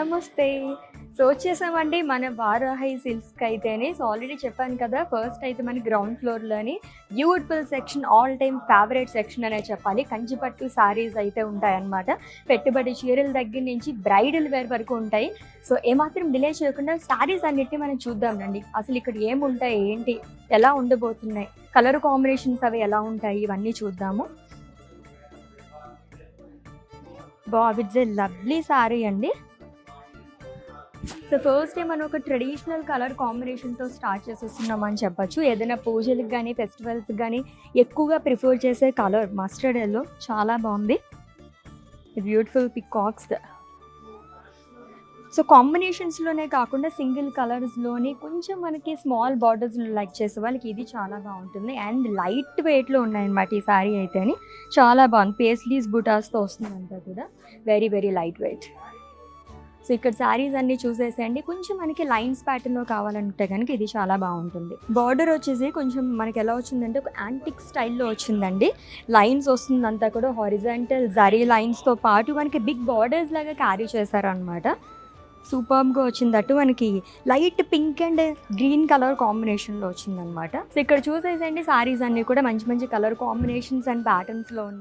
నమస్తే. సో వచ్చేసామండి మన వారాహి సిల్క్స్‌కి అయితేనే. సో ఆల్రెడీ చెప్పాను కదా, ఫస్ట్ అయితే మనకి గ్రౌండ్ ఫ్లోర్‌లోని beautiful section, all time favourite section అనే చెప్పాలి. కంచిపట్టు శారీస్ అయితే ఉంటాయన్నమాట. పెట్టుబడి చీరల దగ్గర నుంచి బ్రైడల్ వేర్ వరకు ఉంటాయి. సో ఏమాత్రం డిలే చేయకుండా శారీస్ అన్నిటిని మనం చూద్దాం రండి. అసలు ఇక్కడ ఏముంటాయి, ఏంటి, ఎలా ఉండబోతున్నాయి, కలర్ కాంబినేషన్స్ అవి ఎలా ఉంటాయి, ఇవన్నీ చూద్దాము. ఇట్స్ ఏ లవ్లీ శారీ అండి. సో ఫస్ట్ మనం ఒక ట్రెడిషనల్ కలర్ కాంబినేషన్తో స్టార్ట్ చేసేస్తున్నాం అని చెప్పచ్చు. ఏదైనా పూజలకు కానీ ఫెస్టివల్స్కి కానీ ఎక్కువగా ప్రిఫర్ చేసే కలర్ మస్టర్డ్ ఎల్లో. చాలా బాగుంది. Beautiful peacocks. సో కాంబినేషన్స్లోనే కాకుండా సింగిల్ కలర్స్లోని కొంచెం మనకి స్మాల్ బార్డర్స్లో లైక్ చేసే వాళ్ళకి ఇది చాలా బాగుంటుంది. అండ్ లైట్ వెయిట్లో ఉన్నాయన్నమాట ఈ శారీ అయితే. చాలా బాగుంది. పేస్లీస్ బుటాస్తో వస్తుందంతా కూడా. Very very light weight. So ఇక్కడ శారీస్ అన్నీ చూసేసేయండి. కొంచెం మనకి లైన్స్ ప్యాటర్న్లో కావాలంటే కనుక ఇది చాలా బాగుంటుంది. బార్డర్ వచ్చేసి కొంచెం మనకి ఎలా వచ్చిందంటే ఒక యాంటిక్ స్టైల్లో వచ్చిందండి. లైన్స్ వస్తుందంతా కూడా హారిజాంటల్ జరీ లైన్స్తో పాటు మనకి బిగ్ బార్డర్స్ లాగా క్యారీ చేశారనమాట. సూపర్గా వచ్చింది. అటు మనకి light pink and green colour కాంబినేషన్లో వచ్చిందనమాట. సో ఇక్కడ చూసేసేయండి శారీస్ అన్నీ కూడా మంచి మంచి కలర్ కాంబినేషన్స్ అండ్ ప్యాటర్న్స్లో ఉన్నాయి.